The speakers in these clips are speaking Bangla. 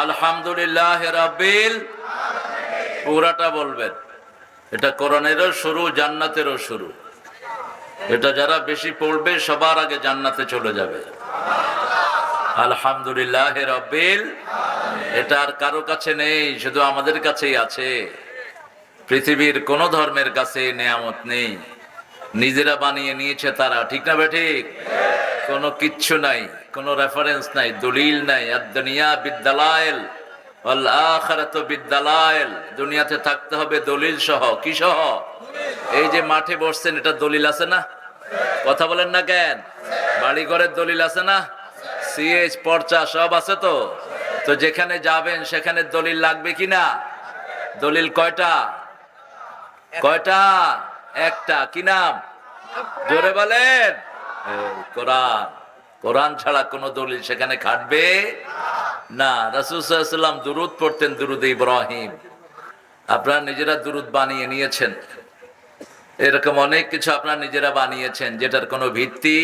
আলহামদুলিল্লাহ রাব্বিল, পুরাটা বলবেন। এটা কোরআনেরও শুরু, জান্নাতেরও শুরু। এটা যারা বেশি পড়বে সবার আগে জান্নাতে চলে যাবে। আলহামদুলিল্লাহ রাব্বিল, এটা আর কারো কাছে নেই, শুধু আমাদের কাছেই আছে। পৃথিবীর কোন ধর্মের কাছে নেয়ামত নেই, নিজেরা বানিয়ে নিয়েছে তারা, ঠিক না বেঠিক? কোনো কিচ্ছু নাই, কোনো রেফারেন্স নাই, দলিল নাই। আদ-দুনিয়া বিদ-দালাইল ওয়াল আখিরাতু বিদ-দালাইল। দুনিয়াতে থাকতে হবে দলিল সহ। কি সহ? এই যে মাঠে বসছেন, এটা দলিল আছে না? কথা বলেন না কেন? বাড়ি ঘরের দলিল আছে না? সিএইচ পর্চা সব আছে তো? তো যেখানে যাবেন সেখানে দলিল লাগবে কি না? দলিল কয়টা? কয়টা? একটা। কি নাম? জোরে বলেন। কোরআন। কোরআন ছাড়া কোনো দলিল সেখানে খাটবে না। রাসূল সাল্লাল্লাহু আলাইহি ওয়াসাল্লাম দুরূদ পড়তেন, দুরূদে ইব্রাহিম। আপনারা নিজেরা দুরূদ বানিয়ে নিয়েছেন। এরকম অনেক কিছু আপনারা নিজেরা বানিয়েছেন যেটার কোনো ভিত্তি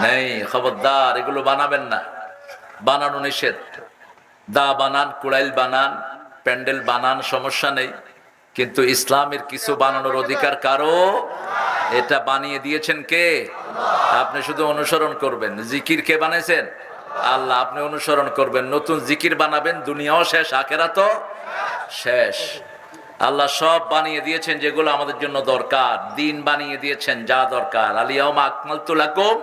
নেই। খবরদার, এগুলো বানাবেন না, বানানো নিষেধ। দা বানান, কুড়াইল বানান, প্যান্ডেল বানান, সমস্যা নেই, কিন্তু ইসলামের কিছু বানানোর অধিকার কারো। এটা বানিয়ে দিয়েছেন কে? আপনি শুধু অনুসরণ করবেন। জিকির কে বানাইছেন? আল্লাহ। আপনি অনুসরণ করবেন, নতুন জিকির বানাবেন, দুনিয়াও শেষ, আখিরাতও শেষ। আল্লাহ সব বানিয়ে দিয়েছেন যেগুলো আমাদের জন্য দরকার। দিন বানিয়ে দিয়েছেন যা দরকার। আল-ইয়াওমা আকমালতু লাকুম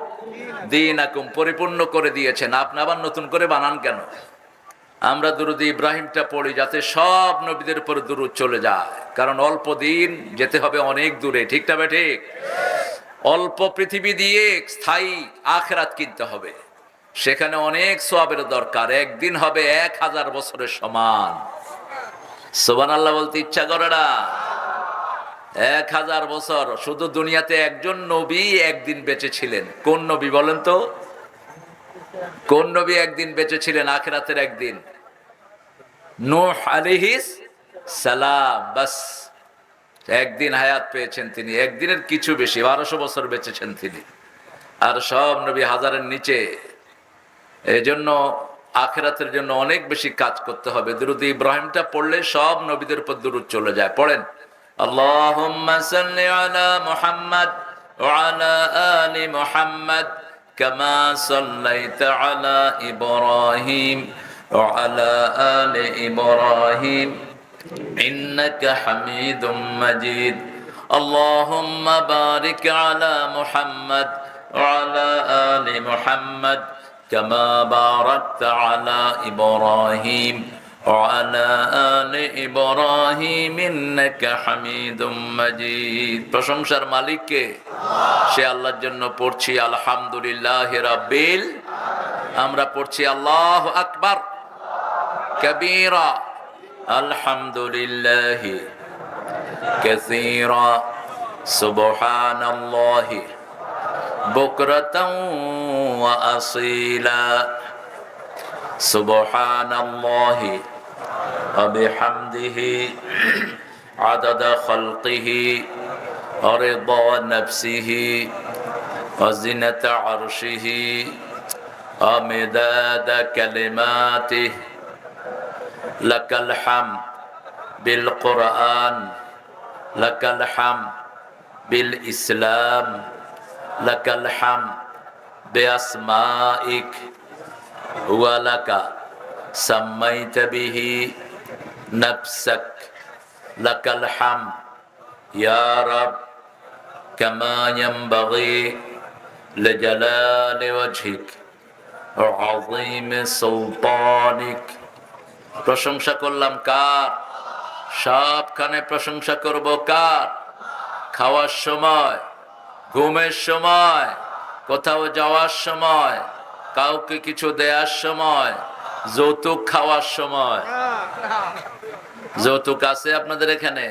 দীনাকুম, পরিপূর্ণ করে দিয়েছেন। আপনি আবার নতুন করে বানান কেন? আমরা দুরূদে ইব্রাহিমটা পড়ি যাতে সব নবীদের উপর দুরূদ চলে যায়, কারণ অল্প দিন যেতে হবে অনেক দূরে, ঠিক না ঠিক? অল্প পৃথিবী দিয়ে স্থায়ী আখিরাত কিনতে হবে, সেখানে অনেক সওয়াবের দরকার। একদিন হবে 1000 বছরের সমান। সুবহানাল্লাহ বলতে ইচ্ছা করে না? 1000 বছর। শুধু দুনিয়াতে একজন নবী একদিন বেঁচে ছিলেন। কোন নবী বলেন তো? কোন নবী একদিন বেঁচে ছিলেন? আখিরাতের একদিন। নূহ আলাইহিস সালাম। বাস একদিন হায়াত পেয়েছেন তিনি, একদিনের কিছু বেশি, 1200 বছর বেঁচেছেন তিনি। আর সব নবী হাজারের নিচে। এজন্য আখিরাতের জন্য অনেক বেশি কাজ করতে হবে। দুরূদে ইব্রাহিমটা পড়লে সব নবীদের উপর দুরূদ চলে যায়। পড়েন, আল্লাহুম্মা সাল্লি আলা মুহাম্মাদ ওয়া আলা আলি মুহাম্মাদ কামা সাল্লাইতা আলা ইব্রাহিম ওয়া আলা আলি ইব্রাহিম ইন্নাকা হামিদুম মাজিদ। আল্লাহুম্মা বারিক আলা মুহাম্মাদ ওয়া আলা আলি মুহাম্মাদ কামা বারাকতা আলা ইব্রাহিম ওয়া আলা আলি ইব্রাহিম ইন্নাকা হামিদুম মাজিদ। প্রশংসার মালিক কে? সে আল্লাহর জন্য পড়ছি আলহামদুলিল্লাহি রাব্বিল। আমরা পড়ছি আল্লাহু আকবার কাবীরা, আলহামদুলিল্লাহি কাসীরা, সুবহানাল্লাহি বুকরাতাও ওয়া আসীলা, সুবহানাল্লাহি ওয়া বিহামদিহি আদাদা খালকিহি ওয়া রিদা নাফসিহি ওয়া জিনাতা আরশিহি ওয়া মিদাদা কালিমাতিহি। লাকাল হামদ বিল কুরআন, লাকাল হামদ বিল ইসলাম, লাকাল হামদ বিআসমাইক ওয়া লাকা সাম্মাইতা বিহি নাফসাক, লাকাল হামদ ইয়া রাব কামা ইয়ানবাগি লিজালালি ওয়াজহিক ওয়া আযীমি সুলতানিক। প্রশংসা করলাম কার? সবখানে প্রশংসা করব কার? খাওয়ার সময়, ঘুমের সময়, কোথাও যাওয়ার সময়, কাউকে কিছু দেওয়ার সময়, যৌতুক খাওয়ার সময়। যৌতুক আছে আপনাদের এখানে?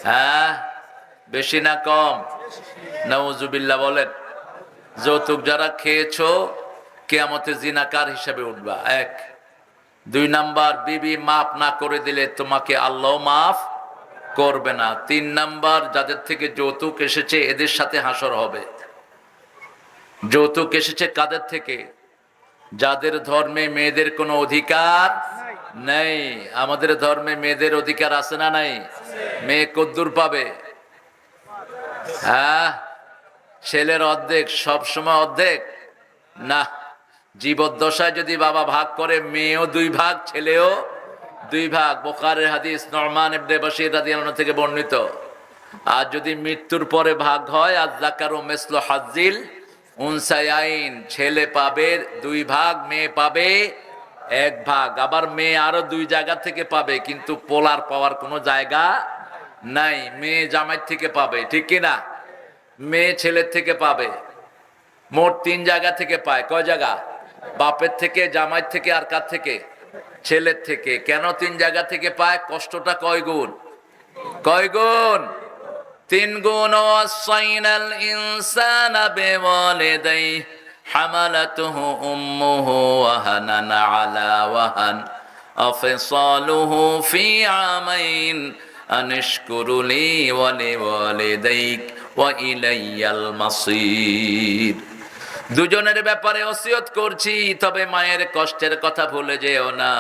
হ্যাঁ, বেশি না কম? নাউজুবিল্লাহ বলেন। যৌতুক যারা খেয়েছো কিয়ামতে জিনাকার হিসেবে উঠবা। 1। 2 নাম্বার, বিবি মাফ না করে দিলে তোমাকে আল্লাহ মাফ করবে না। 3 নাম্বার, যাদের থেকে যৌতুক এসেছে এদের সাথে হাসর হবে। যৌতুক এসেছে কাদের থেকে? যাদের ধর্মে মেয়েদের কোনো অধিকার নেই। আমাদের ধর্মে মেয়েদের অধিকার আছে না নাই? মেয়ে কদ্দুর পাবে? হ্যাঁ, ছেলের অর্ধেক, সব সময় অর্ধেক না। জীবদ্দশায় যদি বাবা ভাগ করে, মেয়েও 2 ভাগ, ছেলেও 2 ভাগ। বুখারীর হাদিস নুরমান ইবনে বাশীর রাদিয়াল্লাহু থেকে বর্ণিত। আর যদি মৃত্যুর পরে ভাগ হয়, আয-যাকারু মিসলু হাজ্জিল উনসায়াইন, ছেলে পাবে 2 ভাগ, মেয়ে পাবে 1 ভাগ। আবার মেয়ে আরো 2 জায়গা থেকে পাবে, কিন্তু পোলার পাওয়ার কোনো জায়গা নাই। মেয়ে জামাই থেকে পাবে, ঠিক কিনা? মেয়ে ছেলের থেকে পাবে। মোট 3 জায়গা থেকে পায়। কয় জায়গা? বাপের থেকে, জামাই থেকে, আর কার থেকে? ছেলের থেকে। কেন 3 জায়গা থেকে পায়? কষ্টটা কয় গুণ? কয় গুণ? 3 গুণ। ওয়াসাইনাল ইনসানা বিওয়ালিদাইহি হামালাতুহু উম্মুহু ওয়াহানান আলা ওয়াহান আফসালুহু ফি আমাইন আনিশকুরু লি ওয়া লিওয়ালিদাইক ওয়া ইলাইয়াল মাসির। দুজনের ব্যাপারে ওসিয়ত করছি, তবে মায়ের কষ্টের কথা ভুলে যেও না।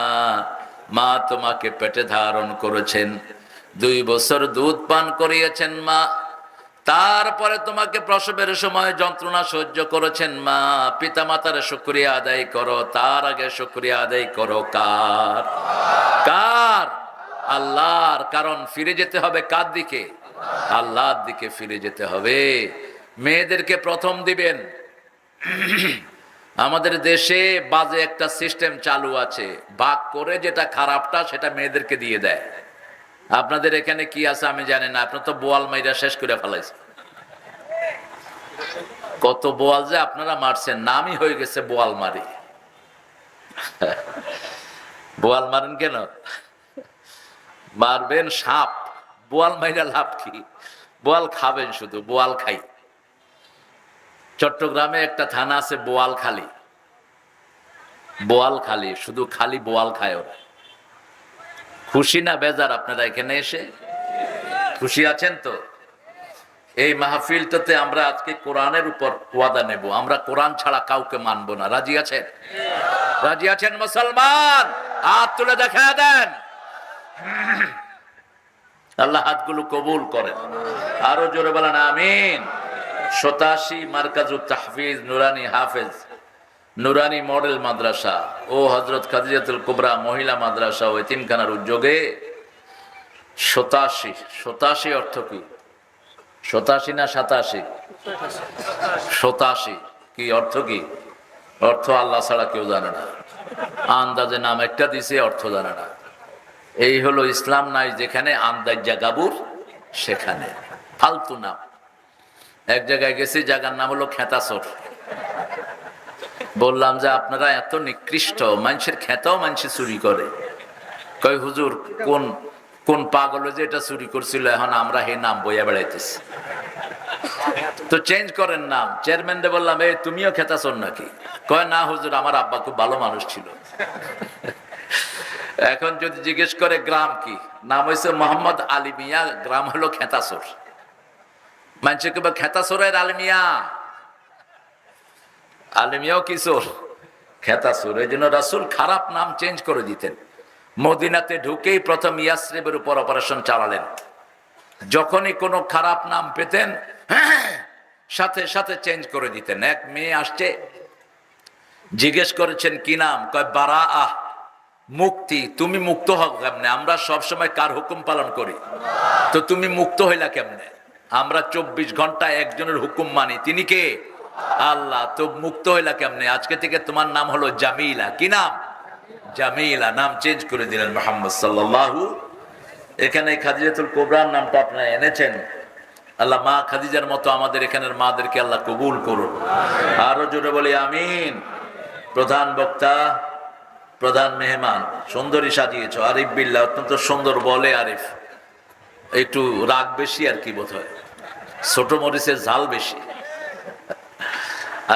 মা তোমাকে পেটে ধারণ করেছেন, 2 বছর দুধ পান করিয়েছেন মা, তারপরে তোমাকে প্রসবের সময় যন্ত্রণা সহ্য করেছেন মা। পিতা মাতার শুকরিয়া আদায় করো, তার আগে শুকরিয়া আদায় করো কার? কার? আল্লাহর। কারণ ফিরে যেতে হবে কার দিকে? আল্লাহর দিকে ফিরে যেতে হবে। মেয়েদেরকে প্রথম দিবেন। আমাদের দেশে বাজে একটা সিস্টেম চালু আছে, ভাগ করে যেটা খারাপটা সেটা মেয়েদেরকে দিয়ে দেয়। আপনাদের এখানে কি আছে আমি জানি না, আপনার তো বোয়াল মাইরা শেষ করে ফেলাইছে। কত বোয়াল যে আপনারা মারছেন, নামই হয়ে গেছে বোয়াল মারি। বোয়াল মারেন কেন? মারবেন সাপ, বোয়াল মাইরা লাভ কি? বোয়াল খাবেন শুধু, বোয়াল খাই। চট্টগ্রামে একটা থানা আছে বোয়ালখালী। বোয়ালখালী, শুধু খালি বোয়াল খায় ওরা। খুশি না বেজার আপনারা এখানে এসে? খুশি আছেন তো? এই মাহফিলটাতে আমরা আজকে কোরআনের উপর ওয়াদা নেব, আমরা কোরআন ছাড়া কাউকে মানবো না। রাজি আছেন? রাজি আছেন মুসলমান? হাত তুলে দেখা দেন। আল্লাহ হাতগুলো কবুল করেন। আরো জোরে বলেন আমিন। 87 মার্কাজুত তাহফিজ নুরানি হাফেজ নুরানি মডেল মাদ্রাসা ও হযরত খাদিজাতুল কুবরা মহিলা মাদ্রাসা ও এতিমখানার উদ্যোগে 87 অর্থ কি? 87 না 87? 87 কি অর্থ? কি অর্থ? আল্লাহ ছাড়া কেউ জানে না। আন্দাজে নাম একটা দিছে, অর্থ জানে না। এই হলো ইসলাম। নাই যেখানে আন্দাজ জাগাবুর সেখানে ফালতু নাম। এক জায়গায় গেছি, জায়গার নাম হলো খেতাসর। বললাম যে আপনারা এত নিকৃষ্ট, মানুষের খেতাও মানুষে চুরি করে। কয় হুজুর কোন কোন পাগলে যে এটা চুরি করছিল, এখন আমরা হে নাম বইয়া বেড়াইতেছি, তো চেঞ্জ করেন নাম। চেয়ারম্যানরে বললাম, এই তুমিও খেতাসর নাকি? কয় না হুজুর, আমার আব্বা খুব ভালো মানুষ ছিল। এখন যদি জিজ্ঞেস করে গ্রাম কি, নাম হয়েছে মোহাম্মদ আলী মিয়া, গ্রাম হলো খেতাসর। মানুষের কেবল খেতাসরের আলমিয়া, আলমিয়াও কিশোর খেতাসুর। এই জন্য রাসূল খারাপ নাম চেঞ্জ করে দিতেন। মদিনাতে ঢুকেই প্রথম ইয়াসরিবের উপর অপারেশন চালালেন। যখনই কোনো খারাপ নাম পেতেন সাথে সাথে চেঞ্জ করে দিতেন। এক মেয়ে আসছে, জিজ্ঞেস করেছেন কি নাম? কয় বারাআহ, মুক্তি। তুমি মুক্ত হও কেমনে? আমরা সবসময় কার হুকুম পালন করি, তো তুমি মুক্ত হইলা কেমনে? আমরা 24 ঘন্টা একজনের হুকুম মানি, তিনি কে? আল্লাহ। তো মুক্ত হইলা কেমনে? আজকে থেকে তোমার নাম হলো জামিলা। কি নাম? জামিলা। নাম চেঞ্জ করে দিলেন মুহাম্মদ সাল্লাল্লাহু। এখানে খাদিজাতুল কুবরার নামটা আপনারা এনেছেন। আল্লাহ মা খাদিজার মতো আমাদের এখানের মাদেরকে আল্লাহ কবুল করুন। আরো জোরে বলি আমিন। প্রধান বক্তা, প্রধান মেহমান, সুন্দরী সাজিয়েছ। আরিফ বিল্লাহ, অত্যন্ত সুন্দর বলে আরিফ। একটু রাগ বেশি আর কি বোধ হয়, ছোট মরিচের ঝাল বেশি।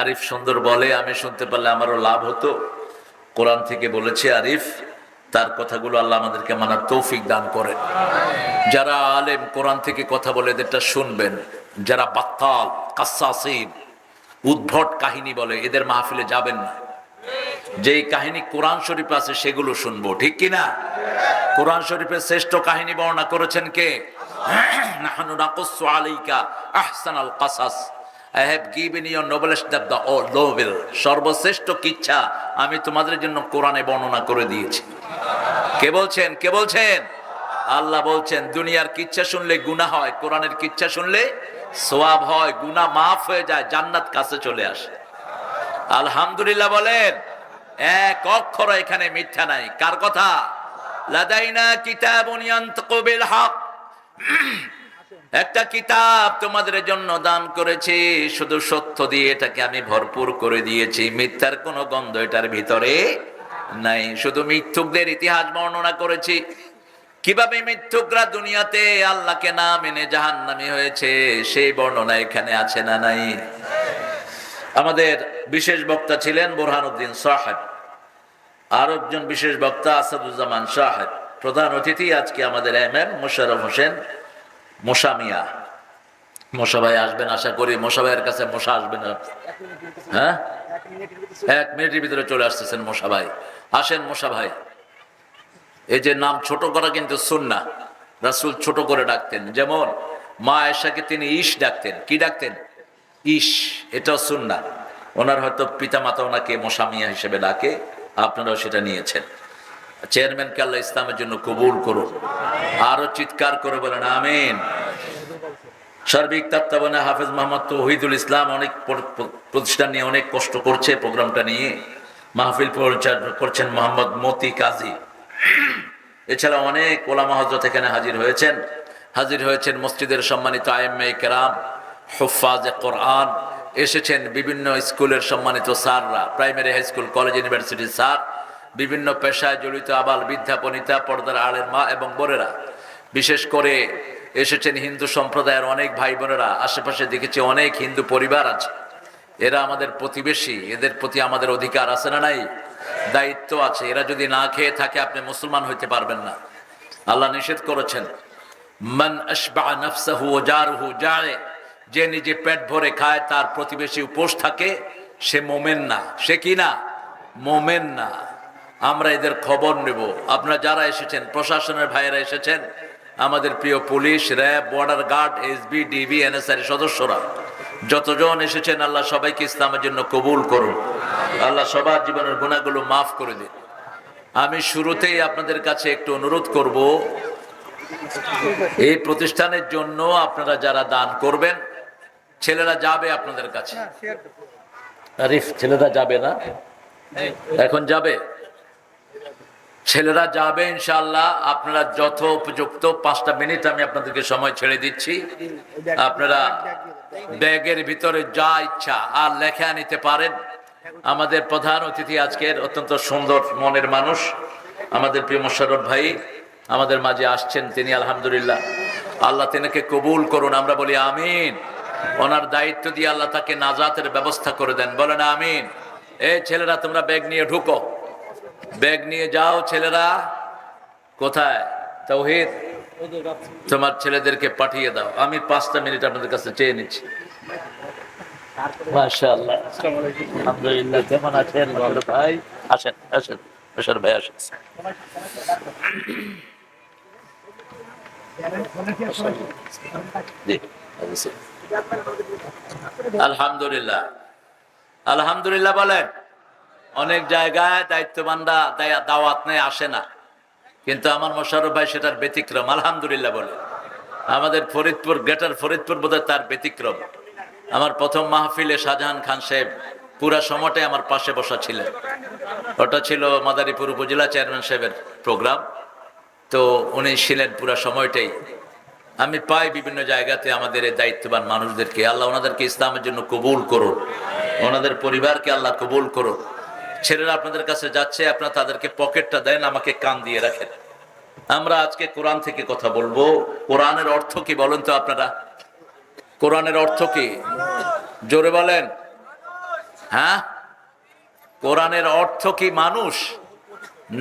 আরিফ সুন্দর বলে, আমি শুনতে পারলে আমারও লাভ হতো। কোরআন থেকে বলেছে আরিফ, তার কথাগুলো আল্লাহ আমাদেরকে মানার তৌফিক দান করেন। যারা আলেম কোরআন থেকে কথা বলে এদেরটা শুনবেন। যারা বাত্তাল, কাসাসিন, উদ্ভট কাহিনী বলে, এদের মাহফিলে যাবেন না। যেই কাহিনী কোরআন শরীফ আছে সেগুলো শুনবো, ঠিক কিনা? কোরআন শরীফের শ্রেষ্ঠ কাহিনী বর্ণনা করেছেন কে? নাহনু নাকুসসু আলাইকা আহসানাল কাসাস, I have given you noblest of the all novel, সর্বশ্রেষ্ঠ কিচ্ছা আমি তোমাদের জন্য কোরআনে বর্ণনা করে দিয়েছি। কে বলছেন? কে বলছেন? আল্লাহ বলছেন দুনিয়ার কিচ্ছা শুনলে গুনাহ হয়, কোরআনের কিচ্ছা শুনলে সওয়াব হয়, গুনাহ মাফ হয়ে যায়, জান্নাত কাছে চলে আসে। আলহামদুলিল্লাহ বলেন। এক অক্ষর এখানে মিথ্যা নাই। কার কথা? লাদাইনা কিতাবুন ইয়ানতাকু বিল হক, একটা কিতাব তোমাদের জন্য দান করেছি, শুধু সত্য দিয়ে এটাকে আমি ভরপুর করে দিয়েছি, মিথ্যার কোনো গন্ধ এটার ভিতরে নাই। শুধু মিথ্যুকদের ইতিহাস বর্ণনা করেছি, কিভাবে মিথ্যুকরা দুনিয়াতে আল্লাহকে না মেনে জাহান্নামী হয়েছে, সেই বর্ণনা এখানে আছে না নাই? আমাদের বিশেষ বক্তা ছিলেন বুরহানুদ্দিন সাহেব, আর একজন বিশেষ বক্তা আসাদুজ্জামান সাহেব। প্রধান অতিথি আজকে আমাদের এমএম মোশাররফ হোসেন মোশা মিয়া। মোশা ভাই আসবেন আশা করি। মোশা ভাইয়ের কাছে মোশা আসবেন, হ্যাঁ 1 মিনিটের ভিতরে চলে আসতেছেন মোশা ভাই। আসেন মোশা ভাই। এই যে নাম ছোট করা কিন্তু সুন্নাহ, রাসূল ছোট করে ডাকতেন। যেমন মা আয়েশাকে তিনি ইশ ডাকতেন। কি ডাকতেন? ইশ। এটাও সুন্নাহ। ওনার হয়তো পিতা মাতা ওনাকে মোশা মিয়া হিসেবে ডাকে, আপনারাও সেটা নিয়েছেন। চেয়ারম্যানকে আল্লাহ ইসলামের জন্য কবুল করুন। আরো চিৎকার করে বলেন আমিন। সার্বিক তত্ত্বাবধানে হাফেজ মোহাম্মদ তৌহিদুল ইসলাম অনেক প্রতিষ্ঠান নিয়ে অনেক কষ্ট করছে প্রোগ্রামটা নিয়ে। মাহফিল পরিচালনা করছেন মোহাম্মদ মতি কাজী। এছাড়া অনেক ওলামা হযরত এখানে হাজির হয়েছেন মসজিদের সম্মানিত আইম্মায়ে কেরাম, হুফাজে কোরআন, এসেছেন বিভিন্ন স্কুলের সম্মানিত স্যাররা, প্রাইমারি, হাই স্কুল, কলেজ, ইউনিভার্সিটির স্যার, বিভিন্ন পেশায় জড়িত আবাল বৃদ্ধা বনিতা, পর্দার আড়ের মা এবং বোনেরা। বিশেষ করে এসেছেন হিন্দু সম্প্রদায়ের অনেক ভাই বোনেরা। আশেপাশে দেখেছি অনেক হিন্দু পরিবার আছে, এরা আমাদের প্রতিবেশী, এদের প্রতি আমাদের অধিকার আছে না নাই? দায়িত্ব আছে। এরা যদি না খেয়ে থাকে আপনি মুসলমান হইতে পারবেন না। আল্লাহ নিষেধ করেছেন মান আশবা নাফসাহু ওয়া জারুহু জায়ে, যে নিজে পেট ভরে খায় তার প্রতিবেশী উপোস থাকে, সে মোমেন না। সে কি না? মোমেন না। আমরা এদের খবর নেব। আপনারা যারা এসেছেন, প্রশাসনের ভাইয়েরা এসেছেন, আমাদের প্রিয় police, RAB, border guard, SB, DB, NSR সদস্যরা যতজন এসেছেন, আল্লাহ সবাইকে ইসলামের জন্য কবুল করুন। আল্লাহ সবার জীবনের গুনাহগুলো মাফ করে দিন। আমি শুরুতেই আপনাদের কাছে একটু অনুরোধ করব, এই প্রতিষ্ঠানের জন্য আপনারা যারা দান করবেন, ছেলেরা যাবে আপনাদের কাছে। আরিফ, ছেলেরা যাবে না? এখন যাবে ছেলেরা, যাবে ইনশাআল্লাহ। আপনারা যথোপযুক্ত 5টা মিনিট আমি আপনাদেরকে সময় ছেড়ে দিচ্ছি। আপনারা ব্যাগের ভিতরে যা ইচ্ছা আর লেখা নিতে পারেন। আমাদের প্রধান অতিথি আজকের অত্যন্ত সুন্দর মনের মানুষ, আমাদের প্রিয় মোশাররফ ভাই আমাদের মাঝে আসছেন। তিনি আলহামদুলিল্লাহ, আল্লাহ তিনাকে কবুল করুন। আমরা বলি আমিন। ওনার দায়িত্ব দিয়ে আল্লাহ তাকে নাজাতের ব্যবস্থা করে দেন। বলেন আমিন। এই ছেলেরা তোমরা ব্যাগ নিয়ে ঢুকো, ব্যাগ নিয়ে যাও। ছেলেরা কোথায়? তাওহীদ, তোমার ছেলেদেরকে পাঠিয়ে দাও। আমি 5টা মিনিট আপনাদের কাছে চেয়ে নিচ্ছি। মাশাআল্লাহ, আলহামদুলিল্লাহ। কেমন আছেন ভাই? আসেন আসেন, বশর ভাই আসেন। আলহামদুলিল্লাহ, আলহামদুলিল্লাহ বলেন। অনেক জায়গায় দায়িত্ববানরা দাওয়াত নেয়, আসে না, কিন্তু আমার মোশাররফ ভাই সেটার ব্যতিক্রম। আলহামদুলিল্লাহ বলে। আমাদের ফরিদপুর, গ্রেটার ফরিদপুর বোধহয় তার ব্যতিক্রম। আমার প্রথম মাহফিলে শাহজাহান খান সাহেব পুরা সময়টাই আমার পাশে বসা ছিলেন। ওটা ছিল মাদারীপুর উপজেলা চেয়ারম্যান সাহেবের প্রোগ্রাম, তো উনি ছিলেন পুরা সময়টাই। আমি পাই বিভিন্ন জায়গাতে আমাদের এই দায়িত্ববান মানুষদেরকে, আল্লাহ ওনাদেরকে ইসলামের জন্য কবুল করুন, ওনাদের পরিবারকে আল্লাহ কবুল করুন। ছেলেরা আপনাদের কাছে যাচ্ছে, আপনারা তাদেরকে পকেটটা দেন, আমাকে কান দিয়ে রাখেন। আমরা আজকে কোরআন থেকে কথা বলবো। কোরআনের অর্থ কি বলেন তো আপনারা? কোরআনের অর্থ কি? জোরে বলেন। হ্যাঁ, কোরআনের অর্থ কি মানুষ?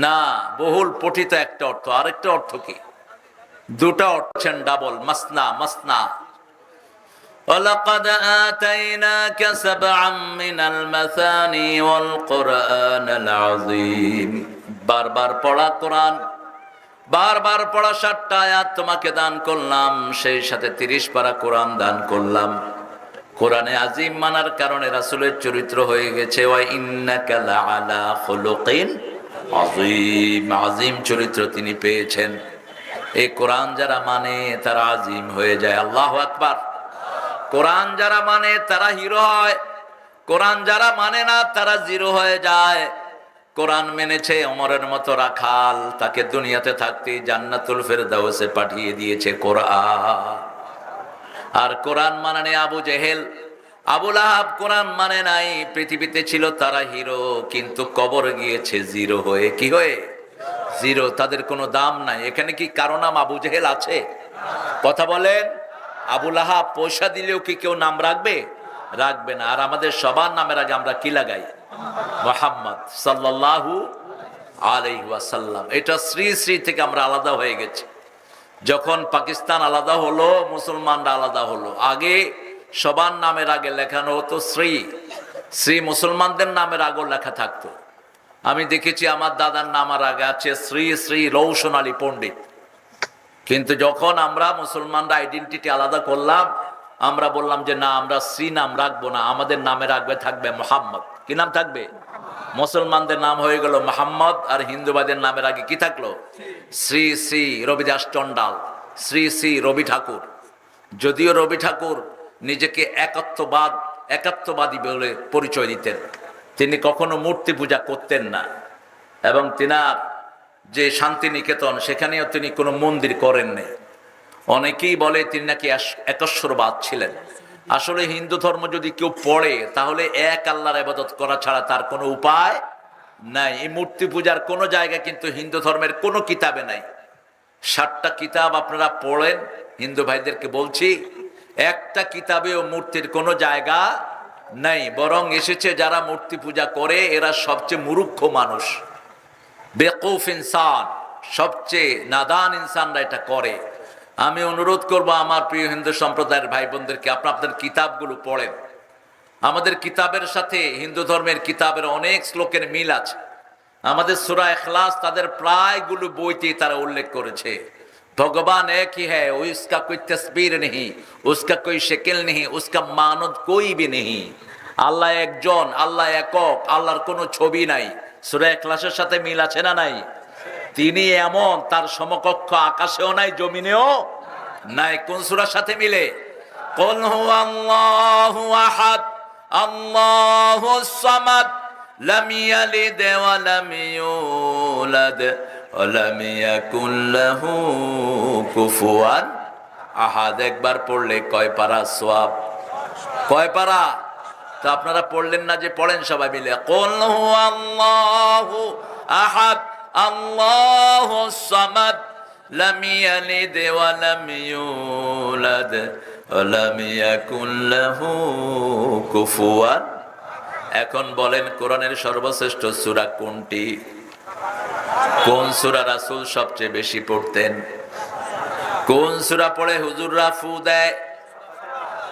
না, বহুল পঠিত একটা অর্থ। আরেকটা অর্থ কি? দুটা অর্থ ডাবল, মাসনা। মাসনা ওয়ালাকাদ আতাইনাকা সাবআম মিনাল মাসানি ওয়াল কুরআনাল আযীম। বারবার পড়া কোরআন, বারবার পড়া 7টা আয়াত তোমাকে দান করলাম, সেই সাথে 30 পারা কোরআন দান করলাম। কোরআনে আজিম মানার কারণে রাসূলের চরিত্র হয়ে গেছে ওয়া ইন্নাকা লাআলা খুলুকিন আযীম। আযীম চরিত্র তিনি পেয়েছেন। এই কোরআন যারা মানে তারা আজিম হয়ে যায়। আল্লাহু আকবার। কোরআন যারা মানে তারা হিরো হয়, কোরআন যারা মানে না তারা জিরো হয়ে যায়। কোরআন মেনেছে ওমরের মতো রাখাল, তাকে দুনিয়াতে থাকতেই জান্নাতুল ফেরদাউসে পাঠিয়ে দিয়েছে কোরআন। আর কোরআন মানে আবু জেহেল, আবু লাহাব কোরআন মানে নাই, পৃথিবীতে ছিল তারা হিরো, কিন্তু কবর গিয়েছে জিরো হয়ে। কি হয়ে? জিরো। তাদের কোনো দাম নাই। এখানে কি কারো নাম আবু জেহেল আছে? কথা বলেন। আবু লাহাব পয়সা দিলেও কি কেউ নাম রাখবে? রাখবে না। আর আমাদের সবার নামের আগে আমরা কি লাগাই? মুহাম্মদ সাল্লাল্লাহু আলাইহি ওয়াসাল্লাম। এটা শ্রী শ্রী থেকে আমরা আলাদা হয়ে গেছি। যখন পাকিস্তান আলাদা হলো, মুসলমানরা আলাদা হলো, আগে সবার নামের আগে লেখানো হতো শ্রী শ্রী। মুসলমানদের নামের আগে লেখা থাকতো। আমি দেখেছি আমার দাদার নামের আগে আছে শ্রী শ্রী রৌশন আলী পণ্ডিত। কিন্তু যখন আমরা মুসলমানরা আইডেন্টিটি আলাদা করলাম, আমরা বললাম যে না, আমরা শ্রী নাম রাখবো না, আমাদের নামের আগে থাকবে মোহাম্মদ। কি নাম থাকবে? মুসলমানদের নাম হয়ে গেল মোহাম্মদ, আর হিন্দুবাদের নামের আগে কি থাকলো? শ্রী শ্রী রবিদাস টন্ডাল, শ্রী শ্রী রবি ঠাকুর। যদিও রবি ঠাকুর নিজেকে একাত্মবাদী বলে পরিচয় দিতেন, তিনি কখনো মূর্তি পূজা করতেন না, এবং তিনার যে শান্তিনিকেতন সেখানেও তিনি কোনো মন্দির করেননি। অনেকেই বলে তিনি নাকি একেশ্বরবাদ ছিলেন। আসলে হিন্দু ধর্ম যদি কেউ পড়ে তাহলে এক আল্লাহর ইবাদত করা ছাড়া তার কোনো উপায় নাই। এই মূর্তি পূজার কোনো জায়গা কিন্তু হিন্দু ধর্মের কোনো কিতাবে নাই। 7টা কিতাব আপনারা পড়েন, হিন্দু ভাইদেরকে বলছি, একটা কিতাবেও মূর্তির কোনো জায়গা নাই। বরং এসেছে যারা মূর্তি পূজা করে এরা সবচেয়ে মূর্খ মানুষ, বেকুফ ইনসান, সবচেয়ে নাদান ইনসানরা এটা করে। আমি অনুরোধ করব আমার প্রিয় হিন্দু সম্প্রদায়ের ভাই বোনদেরকে, আপনাদের কিতাবগুলো পড়েন। আমাদের কিতাবের সাথে হিন্দু ধর্মের কিতাবের অনেক শ্লোকের মিল আছে। আমাদের সূরা ইখলাস তাদের প্রায়গুলো বইতেই তারা উল্লেখ করেছে। ভগবান এক ही है, उसका कोई तस्वीर नहीं, उसका कोई शक्ल नहीं, उसका मानद कोई भी नहीं। আল্লাহ একজন, আল্লাহ একক, আল্লাহর কোনো ছবি নাই। সূরা ইখলাসের সাথে মিল আছে না নাই? তিনি এমন, তার সমকক্ষ আকাশেও নাই, জমিনেও নাই। কোন সূরার সাথে মিলে? কুল হুয়াল্লাহু আহাদ আল্লাহুস সামাদ লাম ইয়ালিদ ওয়া লাম ইউলাদ ওয়া লাম ইয়াকুল লাহু কুফুয়ান আহাদ। একবার পড়লে কয় পারা সওয়াব? কয় পারা? তো আপনারা পড়লেন না যে? পড়েন সবাই মিলে। কুল হুয়াল্লাহু আহাদ আল্লাহুস সামাদ লাম ইয়ালিদ ওয়া লাম ইউলাদ ওয়া লাম ইয়াকুল লাহু কুফুয়ান। এখন বলেন কোরআনের সর্বশ্রেষ্ঠ সূরা কোনটি? কোন সূরা রাসূল সবচেয়ে বেশি পড়তেন? কোন সূরা পড়ে হুজুররা ফু দেয়?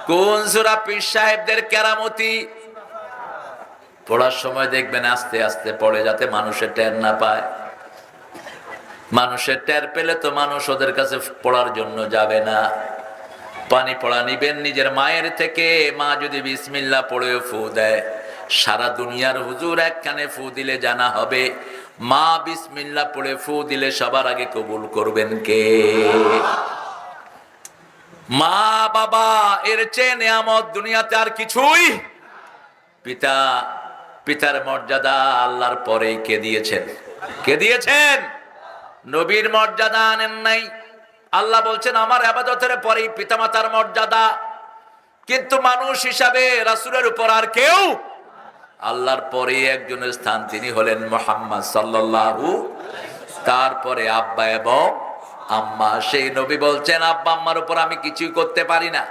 কোন সূরা পীর সাহেবদের কেরামতি? পড়ার সময় দেখবেন আস্তে আস্তে পড়ে, যাতে মানুষের টের না পায়। মানুষের টের পেলে তো মানুষ ওদের কাছে পড়ার জন্য যাবে না। পানি পড়া নিবেন নিজের মায়ের থেকে। মা যদি বিসমিল্লাহ পড়ে ফু দেয়, সারা দুনিয়ার হুজুর একখানে ফু দিলে জানা হবে। মা বিসমিল্লাহ পড়ে ফু দিলে সবার আগে কবুল করবেন কে? মা বাবা এর চেয়ে নেয়ামত দুনিয়াতে আর কিছুই। পিতা, পিতার মর্যাদা আল্লাহর পরেই কে দিয়েছেন? কে দিয়েছেন? নবীর মর্যাদা আনেন নাই। আল্লাহ বলছেন আমার ইবাদতের পরেই পিতামাতার মর্যাদা। কিন্তু মানুষ হিসাবে রাসূলের উপর আর কেউ, আল্লাহর পরে একজনের স্থান, তিনি হলেন মুহাম্মদ সাল্লাল্লাহু। তারপরে আব্বা এবং আম্মা। সেই নবী বলছেন আব্বা আম্মার উপর আমি কিছুই করতে পারি না।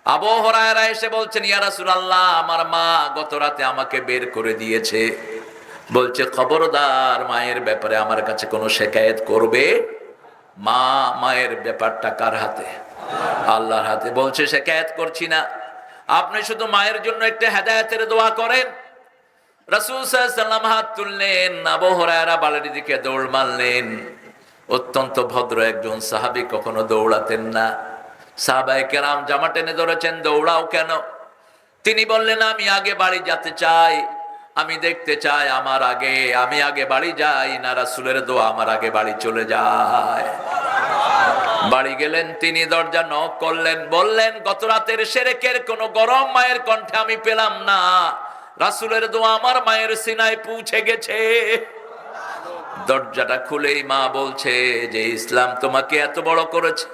আবু হুরায়রা এসে বলছেন ইয়া রাসূলুল্লাহ, আমার মা গত রাতে আমাকে বের করে দিয়েছে। বলছে খবরদার মায়ের ব্যাপারে আমার কাছে কোনো শিকায়েত করবে। মায়ের ব্যাপারটা কার হাতে? আল্লাহর হাতে। বলছে শিকায়ত করছি না, আপনি শুধু মায়ের জন্য একটা হেদায়েতের দোয়া করেন। রাসূল সাল্লাল্লাহু আলাইহি ওয়াসাল্লাম হাত তুললেন, আবু হুরায়রা বাড়ির দিকে দৌড় মারলেন। অত্যন্ত ভদ্র একজন সাহাবী, কখনো দৌড়াতেন না। সাহাবায়ে কেরাম জামা টেনে ধরেছেন, দৌড়াও কেন? তিনি বললেন, আমি আগে বাড়ি যেতে চাই, আমি দেখতে চাই আমার আগে, আমি আগে বাড়ি যাই না রাসূলের দোয়া আমার আগে বাড়ি চলে যায়। বাড়ি গেলেন তিনি, দরজা নক করলেন, বললেন গত রাতের শিরকের কোন গরম মায়ের কণ্ঠে আমি পেলাম না, রাসূলের দোয়া আমার মায়ের সিনায় পৌঁছে গেছে। দরজাটা খুলেই মা বলছে যে ইসলাম তোমাকে এত বড় করেছে,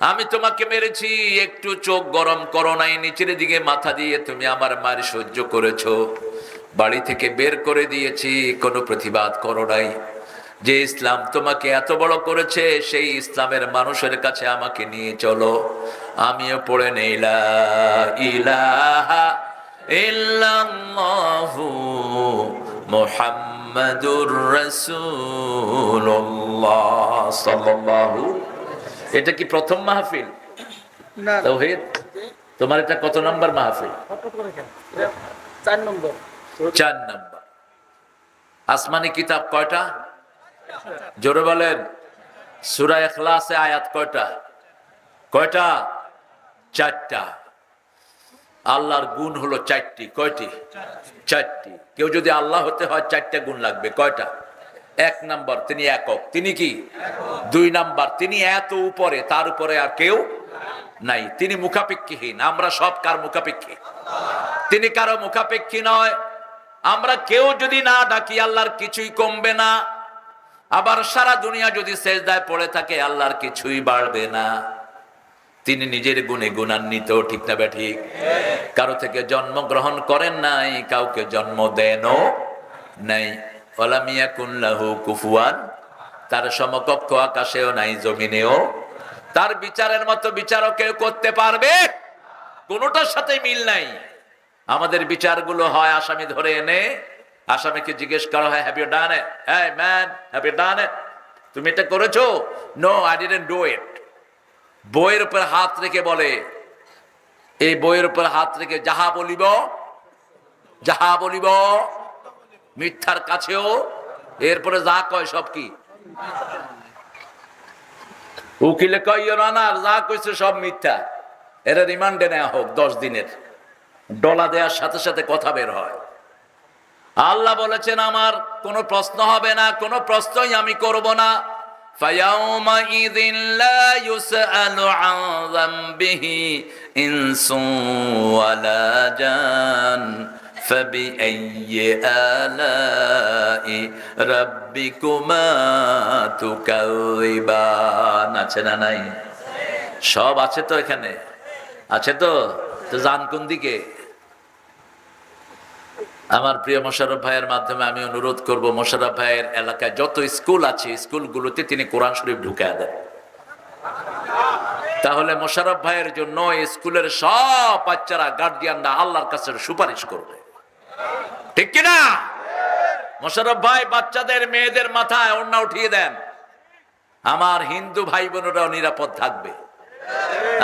আমি তোমাকে মেরেছি, একটু চোখ গরম করো নাই, নিচের দিকে মাথা দিয়ে তুমি আমার মার সহ্য করেছো, বাড়ি থেকে বের করে দিয়েছি, কোনো প্রতিবাদ করো নাই। যে ইসলাম তোমাকে এত বড় করেছে সেই ইসলামের মানুষের কাছে আমাকে নিয়ে চলো। আমিও পড়ে নেই লা ইলাহা ইল্লাল্লাহু মুহাম্মাদুর রাসূলুল্লাহ সাল্লাল্লাহু। এটা কি প্রথম মাহফিল না তাওহীদ? তোমার এটা কত নাম্বার মাহফিল? 4 নম্বর। 4 নাম্বার। আসমানি কিতাব কয়টা? জোরে বলেন। সূরা ইখলাসে আয়াত কয়টা? কয়টা? 4টা। আল্লাহর গুণ হলো 4টি। কয়টি? 4টি। কেউ যদি আল্লাহ হতে হয় 4টা গুণ লাগবে। কয়টা? 1 নাম্বার, তিনি একক। তিনি কি? 2 নাম্বার, তিনি এত উপরে, তার উপরে আর কেউ নাই। তিনি মুখাপেক্ষীহীন, আমরা সব কার মুখাপেক্ষী? তিনি কারো মুখাপেক্ষী নয়। আমরা কেউ যদি না ডাকি আল্লাহর কিছুই কমবে না, আবার সারা দুনিয়া যদি সেজদায় পড়ে থাকে আল্লাহর কিছুই বাড়বে না। তিনি নিজের গুণে গুণান্বিত, ঠিক না বেঠিক? কারো থেকে জন্ম গ্রহণ করেন নাই, কাউকে জন্ম দেনও নাই। ওয়ালাম ইয়াকুন লাহু কুফুয়ান, তার সমকক্ষ আকাশেও নাই, জমিনেও। তার বিচারের মতো বিচারও কেউ করতে পারবে? কোনোটার সাথে মিল নাই। আমাদের বিচারগুলো হয় আসামি ধরে এনে আসামিকে জিজ্ঞেস করা হয়, have you done it? Hey man, have you done it? তুমি এটা করেছো? No, I didn't do it. বইয়ের উপর হাত রেখে বলে, এই বইয়ের উপর হাত রেখে যাহা বলিব, যাহা বলিব মিথ্যার কাছেও, এরপরে যা কয় সব কি? উকিলে কয় ইওর অনার, যা কইছে সব মিথ্যা, এরা রিমান্ডে নেওয়া হোক 10 দিনের। ডলা দেওয়ার সাথে সাথে কথা বের হয়। আল্লাহ বলেছেন আমার কোনো প্রশ্ন হবে না, কোনো প্রশ্নই আমি করব না। فَيَوْمَئِذٍ لَا يُسْأَلُ عَنْ ذَنبِهِ إِنسٌ وَلَا جَانٌ فَبِأَيِّ آلَاءِ رَبِّكُمَا تُكَذِّبَانِ। আছে না নাই? সব আছে তো এখানে, আছে তো। তো জান কোন দিকে? আমার প্রিয় মোশাররফ ভাইয়ের মাধ্যমে আমি অনুরোধ করব, মোশাররফ ভাইয়ের এলাকায় যত স্কুল আছে স্কুলগুলোতে তিনি কোরআন শরীফ ঢুকায় দেন। তাহলে মোশাররফ ভাইয়ের জন্য স্কুলের সব বাচ্চারা, গার্জিয়ানরা আল্লাহর কাছে সুপারিশ করবে, ঠিক কিনা? মোশাররফ ভাই বাচ্চাদের, মেয়েদের মাথায় ওড়না উঠিয়ে দেন, আমার হিন্দু ভাই বোনেরাও নিরাপদ থাকবে।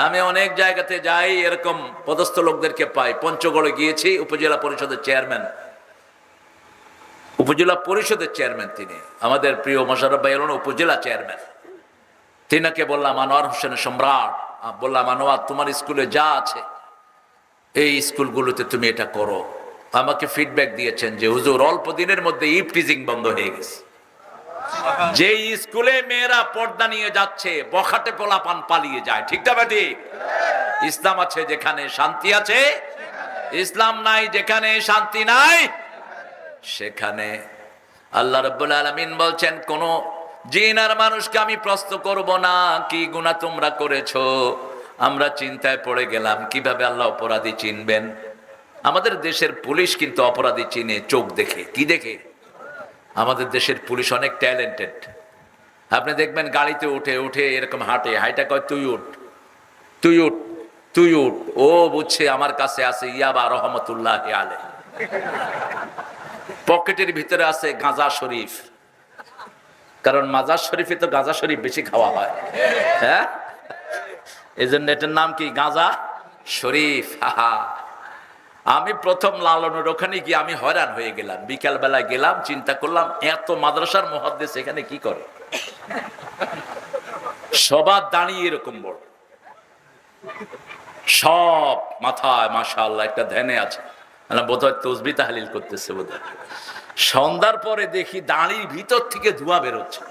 আমি অনেক জায়গাতে যাই, এরকম পদস্থ লোকদেরকে পাই। পঞ্চগড়ে গিয়েছি, উপজেলা পরিষদের চেয়ারম্যান, উপজেলা পরিষদের চেয়ারম্যান তিনি, আমাদের প্রিয় মোশাররফ ভাই হলেন উপজেলা চেয়ারম্যান। তিনাকে বললাম, আনোয়ার হোসেন সম্রাট, বললাম আনোয়ার তোমার স্কুলে যা আছে এই স্কুলগুলোতে তুমি এটা করো। আমাকে ফিডব্যাক দিয়েছেন যে হুজুর অল্প দিনের মধ্যে ইভটিজিং বন্ধ হয়ে গেছে। যে স্কুলে মেয়েরা পর্দা নিয়ে যাচ্ছে, বখাটে পোলাপান পালিয়ে যায়, ঠিক না ঠিক? ইসলাম আছে যেখানে শান্তি আছে, ইসলাম নাই যেখানে শান্তি নাই সেখানে। আল্লাহ রাব্বুল আলামিন বলছেন, কোন জিন আর মানুষকে আমি প্রশ্ন করব না কি গুনাহ তোমরা করেছো। আমরা চিন্তায় পড়ে গেলাম কিভাবে আল্লাহ অপরাধী চিনবেন। আমাদের দেশের পুলিশ কিন্তু অপরাধী চিনে চোখ দেখে। কি দেখে? আমাদের দেশের পুলিশ অনেক ট্যালেন্টেড। আপনি দেখবেন গাড়িতে উঠে উঠে এরকম হাঁটে, হাইটা কয় তুই উঠ, তুই উঠ, তুই উঠ। ও বুঝছে আমার কাছে আছে ইয়াবা রহমতুল্লাহ আলাইহি, পকেটের ভিতরে আছে গাঁজা শরীফ, কারণ মাজার শরীফে তো গাঁজা শরীফ বেশি খাওয়া হয়। হ্যাঁ, এই জন্য এটার নাম কি? গাঁজা শরীফ। আমি প্রথম লালনের ওখানে গিয়ে আমি হয়রান হয়ে গেলাম। বিকাল বেলায় গেলাম, চিন্তা করলাম এত মাদ্রাসার মুহাদ্দিস এখানে কি করে। সবার দাঁড়িয়ে এরকম বড়, সব মাথায় মাশাআল্লাহ একটা ধ্যানে আছে, বোধহয় তসবিহ তাহলিল করতেছে বোধহয়। সন্ধ্যার পরে দেখি দাঁড়ির ভিতর থেকে ধোঁয়া বেরোচ্ছে।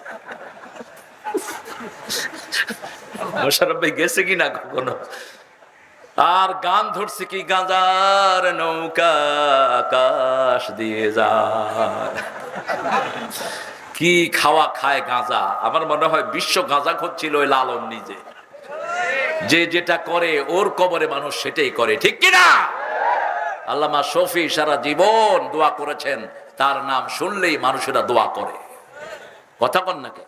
মোশাররফ ভাই গেছে কিনা কখনো? আর গান ধরছে কি, গাঁজার নৌকা আকাশ দিয়ে যায়। কি খাওয়া খায় গাঁজা। আমার মনে হয় বিশ্ব গাঁজা খাচ্ছিল ওই লালন নিজে। যে যেটা করে ওর কবরে মানুষ সেটাই করে, ঠিক কিনা? আল্লামা শফি সারা জীবন দোয়া করেছেন, তার নাম শুনলেই মানুষেরা দোয়া করে। কথা বল না কে?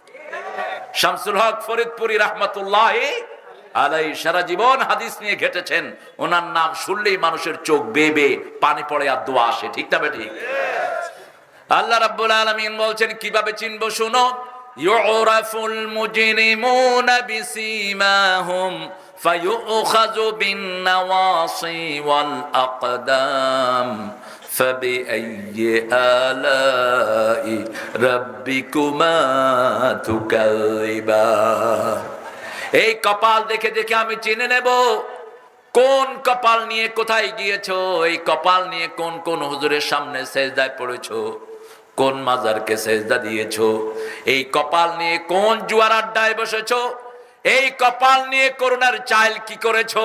শামসুল হক ফরিদপুরি রাহমাতুল্লাহি আলাইহি সারা জীবন হাদিস নিয়ে ঘেটেছেন, ওনার নাম শুনলেই মানুষের চোখ বেয়ে পানি পড়ে আর দোয়া আসে, ঠিক না বেঠিক? আল্লাহ রাব্বুল আলামিন বলছেন কিভাবে চিনবো শুনো, ইউরাফুল মুজরিমুনা বিসীমাহুম ফায়ুখাযু বিন নাওয়াসি ওয়াল আকদাম ফাবিআইয়ি আলাই রাব্বিকুমা তুকাযিবান। এই কপাল দেখে দেখে আমি চিনে নেব কোন কপাল নিয়ে কোথায় গিয়েছো, এই কপাল নিয়ে কোন কোন হুজুরের সামনে সেজদায় পড়েছো, কোন মাজারকে সেজদা দিয়েছো, এই কপাল নিয়ে কোন জুয়ার আড্ডায় বসেছো, এই কপাল নিয়ে করোনার চাইল কি করেছো,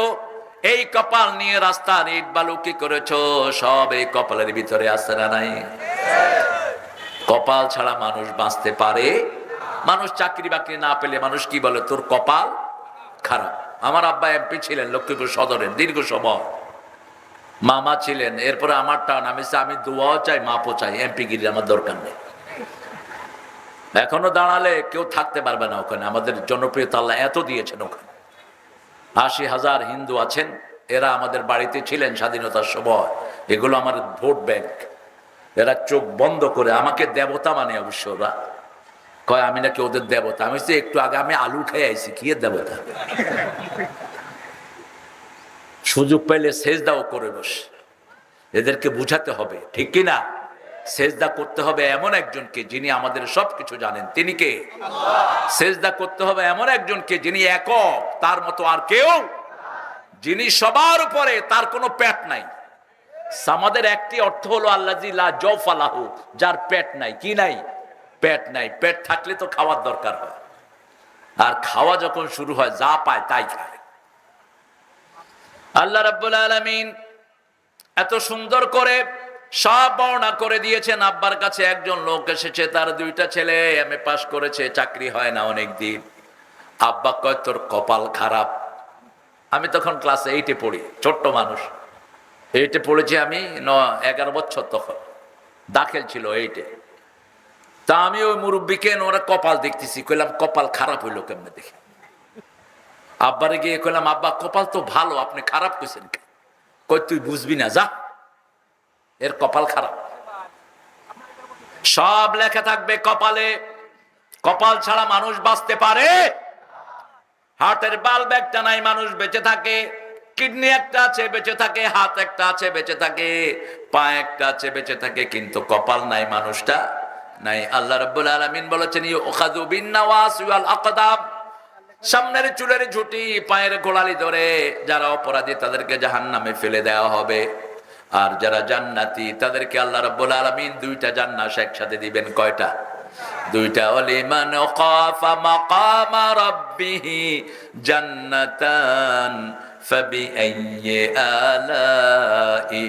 এই কপাল নিয়ে রাস্তার ইট বালু কি করেছো, সব এই কপালের ভিতরে আছে না নাই? কপাল ছাড়া মানুষ বাঁচতে পারে? মানুষ চাকরি বাকরি না পেলে মানুষ কি বলে, তোর কপাল খারাপ। আমার আব্বা এমপি ছিলেন লক্ষ্মীপুর সদরের দীর্ঘ সময়, মামা ছিলেন, এরপরে আমার টান, আমি দোয়াও চাই মাপও চাই, এমপি গিরি আমার দরকার নেই। এখনো দাঁড়ালে কেউ থাকতে পারবে না ওখানে, আমাদের জনপ্রিয়তা আল্লাহ এত দিয়েছেন। ওখানে ৮০,০০০ হিন্দু আছেন, এরা আমাদের বাড়িতে ছিলেন স্বাধীনতার সময়, এগুলো আমার ভোট ব্যাংক। এরা চোখ বন্ধ করে আমাকে দেবতা মানে, অবশ্য ওরা কয় আমি নাকি ওদের দেবতা। আমি একটু আগে আমি আলু খেয়ে আইছি, কি এর দেবতা? সুযোগ পাইলে সেজদাও করে বস। এদেরকে বুঝাতে হবে, ঠিক কিনা? সেজদা করতে হবে এমন একজনকে যিনি আমাদের সবকিছু জানেন, তিনি কে? সেজদা করতে হবে এমন একজনকে যিনি একক, তার মতো আর কেউ, যিনি সবার উপরে, তার কোনো পেট নাই। সামাদের একটি অর্থ হলো আল্লাযী লা জাওফা লাহু, যার পেট নাই। কি নাই? পেট নাই। পেট থাকলে তো খাওয়ার দরকার হয়, আর খাওয়া যখন শুরু হয় যা পায় তাই খায়। আল্লাহ রাব্বুল আলামিন এত সুন্দর করে সব বর্ণনা করে দিয়েছেন। আব্বার কাছে একজন লোক এসেছে, তার 2টা ছেলে এমএ পাস করেছে, চাকরি হয় না অনেক দিন। আব্বা কয় তোর কপাল খারাপ। আমি তখন ক্লাস 8-এ পড়ি, ছোট্ট মানুষ, 8-এ পড়েছি আমি, 11 বছর তখন, দাখিল ছিল 8-এ। তা আমি ওই মুরব্বীকে ওরা কপাল দেখতেছি, কইলাম কপাল খারাপ হইলো কেমনে দেখি। আব্বারে গিয়ে কইলাম আব্বা কপাল তো ভালো, আপনি খারাপ কইছেন কে? কই তুই বুঝবি না, যা, এর কপাল খারাপ। সব লেখা থাকবে কপালে। কপাল ছাড়া মানুষ বাঁচতে পারে? হার্টের বাল্ব একটা নাই, মানুষ বেঁচে থাকে। কিডনি একটা আছে, বেঁচে থাকে। হাত একটা আছে, বেঁচে থাকে। পা একটা আছে, বেঁচে থাকে। কিন্তু কপাল নাই, মানুষটা নাই। আল্লাহ রাব্বুল আলামিন বলেছেন ইউখাযু বিন নাওয়াসি ওয়াল আকদাম, সামনের চুলের ঝুঁটি, পায়ের গোড়ালি ধরে যারা অপরাধী তাদেরকে জাহান্নামে ফেলে দেওয়া হবে। আর যারা জান্নাতি তাদেরকে আল্লাহ রাব্বুল আলামিন 2টা জান্নাত একসাথে দিবেন। কয়টা? 2টা। ওয়ালিমান খাফা মাকামা রাব্বিহি জান্নাতান ফাবিআইয়ি আলাই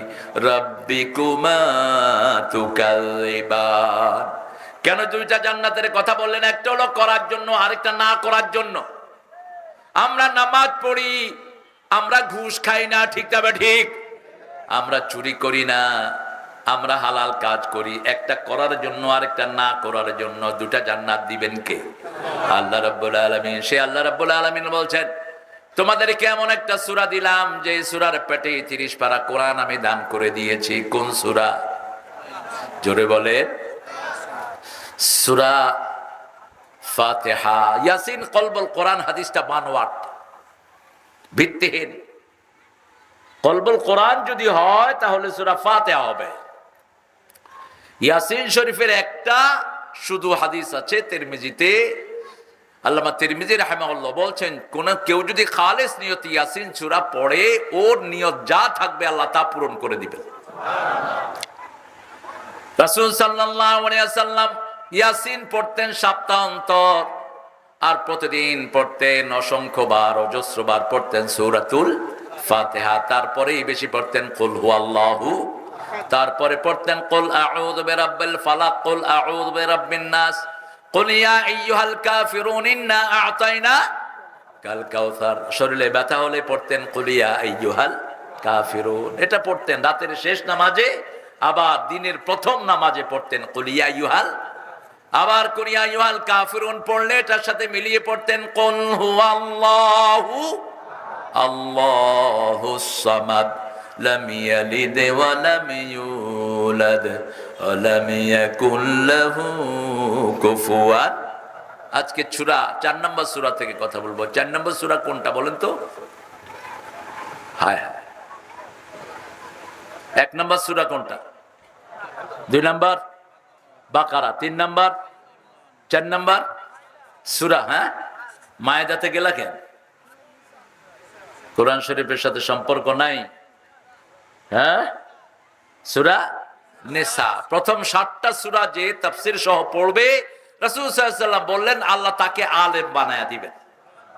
রাব্বিকুমা তুকাযিবান। কেন 2টা জান্নাতের কথা বললেন? একটা হলো করার জন্য, আরেকটা না করার জন্য। আমরা নামাজ পড়ি, আমরা ঘুষ খাই না, ঠিক তবে ঠিক, আমরা চুরি করি না, আমরা হালাল কাজ করি। একটা করার জন্য, আরেকটা না করার জন্য। 2টা জান্নাত দিবেন কে? আল্লাহ রাব্বুল আলামিন। সে আল্লাহ রাব্বুল আলামিন বলছেন তোমাদেরকে এমন একটা সূরা দিলাম যে সূরার পেটে 30 পারা কোরআন আমি দান করে দিয়েছি। কোন সূরা? জোরে বলে। সূরা ফাতিহা। ইয়াসিন কলবুল কোরআন, হাদিসটা বানোয়াট। ভিত্তিহীন। কলবুল কোরআন যদি হয় তাহলে সূরা ফাতিহা হবে। ইয়াসিন শরীফের একটা শুধু হাদিস আছে তিরমিজিতে, আল্লামা তিরমিজি রাহিমাহুল্লাহ বলছেন, কোন কেউ যদি খালেস নিয়তে ইয়াসিন সূরা পড়ে, ওর নিয়ত যা থাকবে আল্লাহ তা পূরণ করে দিবেন। রাসূল সাল্লাল্লাহু আলাইহি ওয়াসাল্লাম ইয়াসিন পড়তেন সপ্তাহান্তর, আর প্রতিদিন পড়তেন অসংখ্যবার, অজস্রবার পড়তেন সূরাতুল ফাতিহা। তারপরেই বেশি পড়তেন কুল হুয়াল্লাহু, তারপরে পড়তেন কুল আউযু বিরাব্বিল ফালাক, কুল আউযু বিরাব্বিন নাস, কুল ইয়া আইয়ুহাল কাফিরুন ইন্না আ'তাইনা কাল কাউসার। শরীরে ব্যথা হলে পড়তেন কুল ইয়া আইয়ুহাল কাফিরুন। এটা পড়তেন রাতের শেষ নামাজে, আবার দিনের প্রথম নামাজে পড়তেন কুল ইয়া আইয়ুহাল, আবার কুল ইয়া আইয়ুহাল কাফিরুন পড়লে এটার সাথে মিলিয়ে পড়তেন কুল হুয়াল্লাহু আল্লাহুস সামাদ লাম ইয়ালিদ ওয়া লাম ইউলাদ ওয়া লাম ইয়াকুল লাহু কুফুয়ান। আজকে সূরা 4 নম্বর সূরা থেকে কথা বলবো। 4 নম্বর সূরা কোনটা বলেন তো? হায় হায়, 1 নম্বর সূরা কোনটা? 2 নম্বর বাকারা, 3 নম্বর, 4 নম্বর সূরা। হ্যাঁ, মায়েদাতে গেলা কেন? কোরআন শরীফের সাথে সম্পর্ক নাই? হ্যাঁ, সূরা নিসা। প্রথম 7টা সূরা যে তাফসীর সহ পড়বে, রাসূল সাল্লাল্লাহু আলাইহি ওয়াসাল্লাম বললেন আল্লাহ তাকে আলেম বানায়া দিবেন।